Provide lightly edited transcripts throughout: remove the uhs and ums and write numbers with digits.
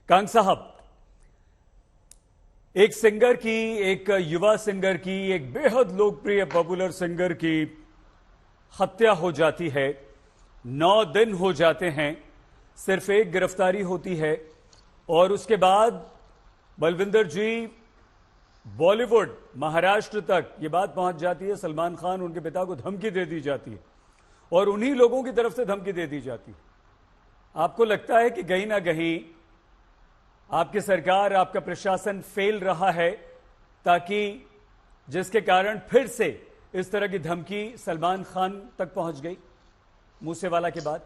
Kong साहब, एक singer की, एक युवा सिंगर की, एक बेहद लोकप्रिय पॉपुलर सिंगर की हत्या हो जाती है। 9 दिन हो जाते हैं, सिर्फ एक गिरफ्तारी होती है और उसके बाद बलविंदर जी, बॉलीवुड, महाराष्ट्र तक ये बात पहुंच जाती है। सलमान खान, उनके पिता को धमकी दे दी जाती है और उन्हीं लोगों की तरफ से धमकी दे दी जाती है। आपको लगता है कि कहीं ना कहीं आपकी सरकार, आपका प्रशासन फेल रहा है, ताकि जिसके कारण फिर से इस तरह की धमकी सलमान खान तक पहुंच गई मूसेवाला के बाद?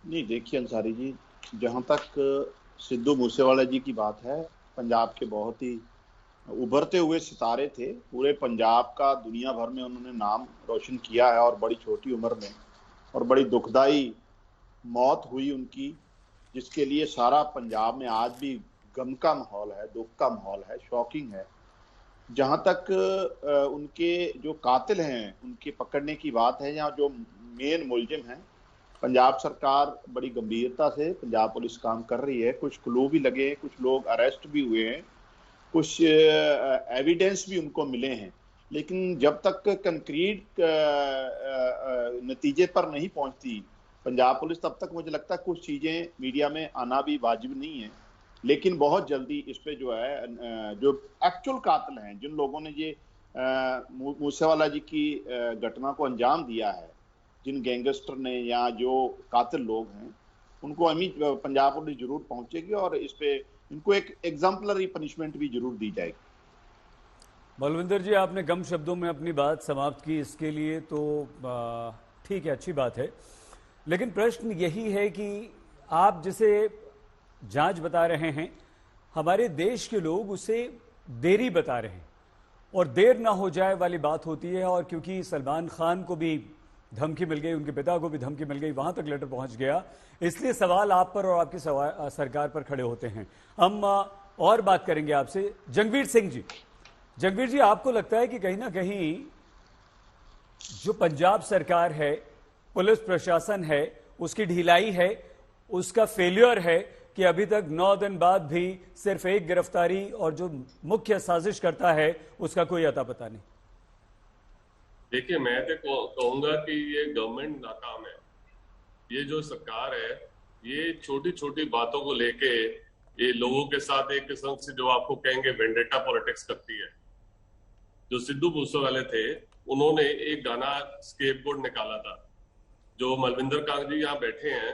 नहीं, देखिए अंसारी जी, जहां तक सिद्धू मूसेवाला जी की बात है, पंजाब के बहुत ही उभरते हुए सितारे थे। पूरे पंजाब का दुनिया भर में उन्होंने नाम रोशन किया है और बड़ी छोटी उम्र में और बड़ी दुखदाई मौत हुई उनकी, जिसके लिए सारा पंजाब में आज भी गम का माहौल है, दुख का माहौल है, शॉकिंग है। जहां तक उनके जो कातिल हैं उनके पकड़ने की बात है, या जो मेन मुलजिम हैं, पंजाब सरकार बड़ी गंभीरता से, पंजाब पुलिस काम कर रही है। कुछ क्लू भी लगे हैं, कुछ लोग अरेस्ट भी हुए हैं, कुछ एविडेंस भी उनको मिले हैं, लेकिन जब तक कंक्रीट नतीजे पर नहीं पहुंचती पंजाब पुलिस, तब तक मुझे लगता है कुछ चीजें मीडिया में आना भी वाजिब नहीं है। लेकिन बहुत जल्दी इस पे जो है, जो एक्चुअल कातिल हैं, जिन लोगों ने ये मूसेवाला जी की घटना को अंजाम दिया है, जिन गैंगस्टर ने या जो कातिल लोग हैं, उनको पंजाब पुलिस जरूर पहुंचेगी और इस पे इनको एक एग्जाम्पलरी पनिशमेंट भी जरूर दी जाएगी। बलविंदर जी, आपने कम शब्दों में अपनी बात समाप्त की, इसके लिए तो ठीक है, अच्छी बात है। लेकिन प्रश्न यही है कि आप जिसे जांच बता रहे हैं, हमारे देश के लोग उसे देरी बता रहे हैं और देर ना हो जाए वाली बात होती है। और क्योंकि सलमान खान को भी धमकी मिल गई, उनके पिता को भी धमकी मिल गई, वहां तक लेटर पहुंच गया, इसलिए सवाल आप पर और आपकी सरकार पर खड़े होते हैं। हम और बात करेंगे आपसे। जंगवीर सिंह जी, जंगवीर जी, आपको लगता है कि कहीं ना कहीं जो पंजाब सरकार है, पुलिस प्रशासन है, उसकी ढिलाई है, उसका फेलियर है कि अभी तक 9 दिन बाद भी सिर्फ एक गिरफ्तारी और जो मुख्य साजिश करता है उसका कोई अता पता नहीं? देखिए, मैं तो कहूंगा कि ये गवर्नमेंट नाकाम है। ये जो सरकार है, ये छोटी छोटी बातों को लेके ये लोगों के साथ एक किस्म से, जो आपको कहेंगे, वेंडेटा पॉलिटिक्स करती है। जो सिद्धू मूसेवाले थे, उन्होंने एक गाना स्केपगोट निकाला था। जो मलविंदर कांग जी यहाँ बैठे हैं,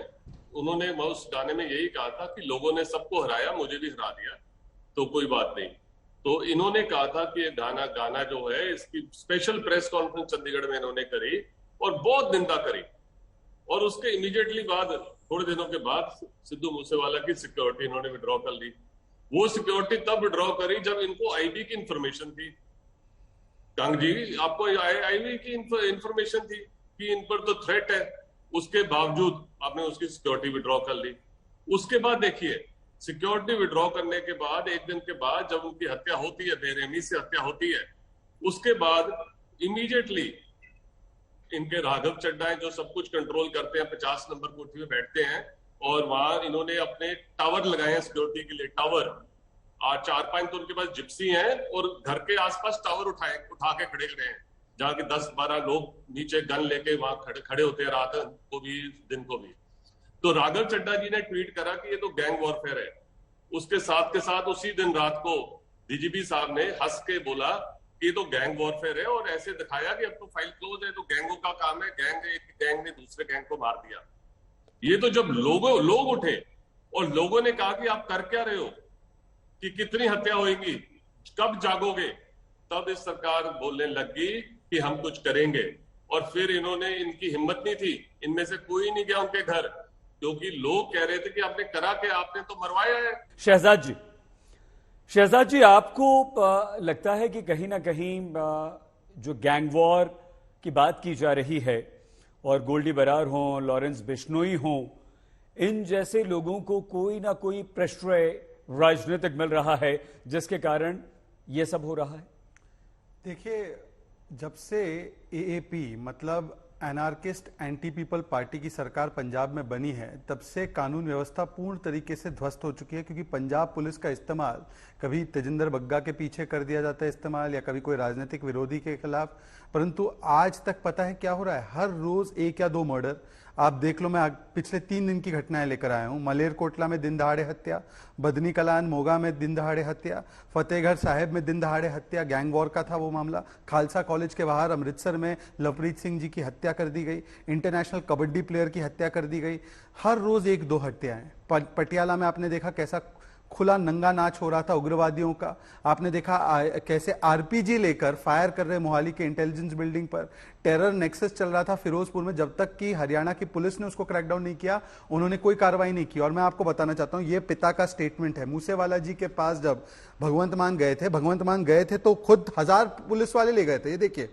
उन्होंने उस गाने में यही कहा था कि लोगों ने सबको हराया, मुझे भी हरा दिया, तो कोई बात नहीं। तो इन्होंने कहा था कि ये गाना जो है, इसकी स्पेशल प्रेस कॉन्फ्रेंस चंडीगढ़ में इन्होंने करी और बहुत निंदा करी। और उसके इमीडिएटली बाद, थोड़े दिनों के बाद, सिद्धू मूसेवाला की सिक्योरिटी इन्होंने विड्रॉ कर ली। वो सिक्योरिटी तब विड्रॉ करी जब इनको आईबी की इंफॉर्मेशन थी। कांग जी, आपको आईबी की इंफॉर्मेशन थी कि इन पर तो थ्रेट है, उसके बावजूद आपने उसकी सिक्योरिटी विड्रॉ कर ली। उसके बाद देखिए, सिक्योरिटी विड्रॉ करने के बाद एक दिन के बाद जब उनकी हत्या होती है, बेरहमी से हत्या होती है, उसके बाद इमीडिएटली इनके राघव चड्ढा है जो सब कुछ कंट्रोल करते हैं, 50 नंबर कोठी में बैठते हैं और वहां इन्होंने अपने टावर लगाए हैं सिक्योरिटी के लिए। टावर आज 4-5 तो उनके पास जिप्सी हैं और घर के आसपास टावर उठा के खड़े हैं, जहां के 10-12 लोग नीचे गन लेके वहां खड़े होते हैं, रात को भी दिन को भी। तो राघव चड्ढा जी ने ट्वीट करा कि ये तो गैंग वॉरफेयर है। उसके साथ के साथ उसी दिन रात को डीजीपी साहब ने हंस के बोला कि ये तो गैंग वॉरफेयर है और ऐसे दिखाया कि अब तो फाइल क्लोज है, तो गैंगों का काम है, एक गैंग ने दूसरे गैंग को मार दिया। ये तो जब लोग उठे और लोगों ने कहा कि आप कर क्या रहे हो, कि कितनी हत्या होगी, कब जागोगे, तब इस सरकार बोलने लगी कि हम कुछ करेंगे। और फिर इन्होंने, इनकी हिम्मत नहीं थी, इनमें से कोई नहीं गया उनके घर, क्योंकि लोग कह रहे थे कि आपने करा के, आपने तो मरवाया है। शहजाद जी, आपको लगता है कि कहीं ना कहीं जो गैंग वॉर की बात की जा रही है और गोल्डी बरार हों, लॉरेंस बिश्नोई हों, इन जैसे लोगों को कोई ना कोई प्रश्रय राजनीतिक मिल रहा है जिसके कारण यह सब हो रहा है? देखिए, जब से एएपी मतलब एनार्किस्ट एंटी पीपल पार्टी की सरकार पंजाब में बनी है तब से कानून व्यवस्था पूर्ण तरीके से ध्वस्त हो चुकी है, क्योंकि पंजाब पुलिस का इस्तेमाल कभी तेजिंदर बग्गा के पीछे कर दिया जाता है इस्तेमाल, या कभी कोई राजनीतिक विरोधी के खिलाफ, परंतु आज तक पता है क्या हो रहा है? हर रोज 1 या 2 मर्डर आप देख लो। मैं पिछले 3 दिन की घटनाएं लेकर आया हूं। मलेरकोटला में दिन दहाड़े हत्या, बदनी कलान मोगा में दिन दहाड़े हत्या, फतेहगढ़ साहिब में दिन दहाड़े हत्या, गैंग वॉर का था वो मामला। खालसा कॉलेज के बाहर अमृतसर में लवप्रीत सिंह जी की हत्या कर दी गई, इंटरनेशनल कबड्डी प्लेयर की हत्या कर दी गई। हर रोज 1-2 हत्याएं। पटियाला में आपने देखा कैसा खुला नंगा नाच हो रहा था उग्रवादियों का। आपने देखा कैसे आरपीजी लेकर फायर कर रहे मोहाली के इंटेलिजेंस बिल्डिंग पर। टेरर नेक्सस चल रहा था फिरोजपुर में, जब तक कि हरियाणा की पुलिस ने उसको क्रैकडाउन नहीं किया, उन्होंने कोई कार्रवाई नहीं की। और मैं आपको बताना चाहता हूं, ये पिता का स्टेटमेंट है। मूसेवाला जी के पास जब भगवंत मान गए थे तो खुद 1000 पुलिस वाले ले गए थे। ये देखिए,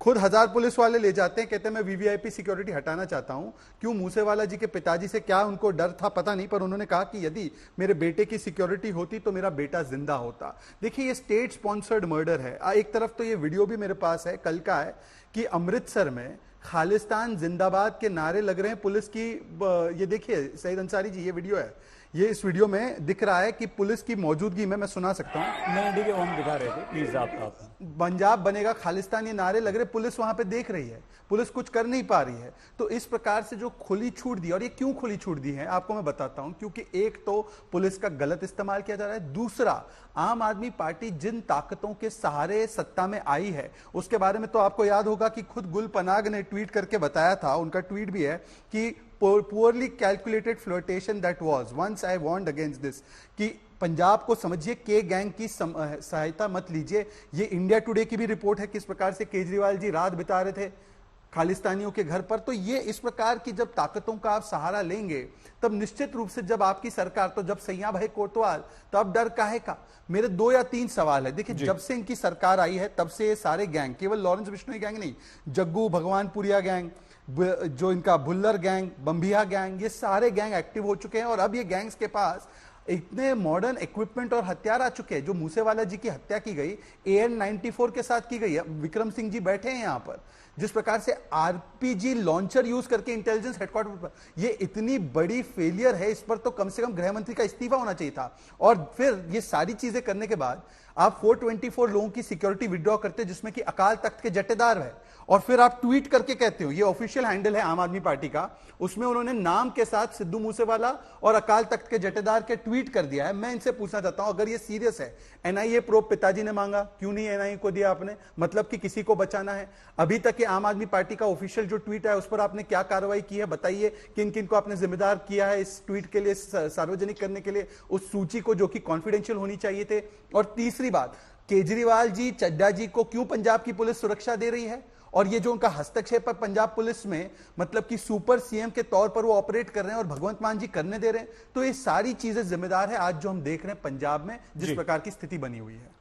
खुद 1000 पुलिस वाले ले जाते हैं, कहते हैं मैं वीवीआईपी सिक्योरिटी हटाना चाहता हूं। क्यों? मूसेवाला जी के पिताजी से क्या उनको डर था पता नहीं, पर उन्होंने कहा कि यदि मेरे बेटे की सिक्योरिटी होती तो मेरा बेटा जिंदा होता। देखिए, ये स्टेट स्पॉन्सर्ड मर्डर है। एक तरफ तो ये वीडियो भी मेरे पास है, कल का है, कि अमृतसर में खालिस्तान जिंदाबाद के नारे लग रहे हैं पुलिस की। ये देखिए सईद अंसारी जी, ये वीडियो है। ये इस वीडियो में दिख रहा है कि पुलिस की मौजूदगी में, मैं सुना सकता हूं। नहीं ठीक है, वो हम दिखा रहे थे, प्लीज आप पंजाब बनेगा खालिस्तान, ये नारे लग रहे, पुलिस वहां पे देख रही है, पुलिस कुछ कर नहीं पा रही है। तो इस प्रकार से जो खुली छूट दी, और ये क्यों खुली छूट दी है आपको मैं बताता हूं। क्योंकि एक तो पुलिस का गलत इस्तेमाल किया जा रहा है, दूसरा आम आदमी पार्टी जिन ताकतों के सहारे सत्ता में आई है उसके बारे में तो आपको याद होगा कि खुद गुल पनाग ने ट्वीट करके बताया था, उनका ट्वीट भी है कि poorly calculated flirtation that was once I warned against this, कि पंजाब को समझिए, के गैंग की सहायता मत लीजिए। ये इंडिया टुडे की भी रिपोर्ट है किस प्रकार से केजरीवाल जी रात बिता रहे थे खालिस्तानियों के घर पर। तो ये इस प्रकार की जब ताकतों का आप सहारा लेंगे तब निश्चित रूप से जब आपकी सरकार, तो जब सैया भाई कोतवाल, तब डर काहे का? मेरे 2 या 3 सवाल है। देखिए, जब से इनकी सरकार आई है तब से ये सारे गैंग, केवल लॉरेंस बिश्नोई गैंग नहीं, जग्गू भगवानपुरिया गैंग, जो इनका भुल्लर गैंग, बंबिया गैंग, ये सारे गैंग एक्टिव हो चुके हैं। और अब ये गैंग्स के पास इतने मॉडर्न इक्विपमेंट और हथियार आ चुके हैं। जो मूसेवाला जी की हत्या की गई AN-94 के साथ की गई है, विक्रम सिंह जी बैठे हैं यहां पर, जिस प्रकार से आरपीजी लॉन्चर यूज करके इंटेलिजेंस हेडक्वार्टर पर, ये इतनी बड़ी फेलियर है। इस पर तो कम से कम गृह मंत्री का इस्तीफा होना चाहिए था। और फिर ये सारी चीजें करने के बाद आप 424 लोगों की सिक्योरिटी विड्रॉ करते, जिसमें कि अकाल तख्त के जटेदार है, और फिर आप ट्वीट करके कहते हो, ये ऑफिशियल हैंडल है आम आदमी पार्टी का, उसमें उन्होंने नाम के साथ सिद्धू मूसेवाला और अकाल तख्त के जटेदार के ट्वीट कर दिया है। मैं इनसे पूछना चाहता हूं, अगर ये सीरियस है, एनआईए प्रोब पिताजी ने मांगा, क्यों नहीं एनआईए को दिया आपने? मतलब कि किसी को बचाना है। अभी तक ये आम आदमी पार्टी का ऑफिशियल जो ट्वीट है उस पर आपने क्या कार्रवाई की है? बताइए किन किन को आपने जिम्मेदार किया है इस ट्वीट के लिए, सार्वजनिक करने के लिए उस सूची को, जो कि कॉन्फिडेंशियल होनी चाहिए थे। और तीसरी बात, केजरीवाल जी, चड्डा जी को क्यों पंजाब की पुलिस सुरक्षा दे रही है? और ये जो उनका हस्तक्षेप है पंजाब पुलिस में, मतलब कि सुपर सीएम के तौर पर वो ऑपरेट कर रहे हैं और भगवंत मान जी करने दे रहे हैं, तो ये सारी चीजें जिम्मेदार है आज जो हम देख रहे हैं पंजाब में जिस प्रकार की स्थिति बनी हुई है।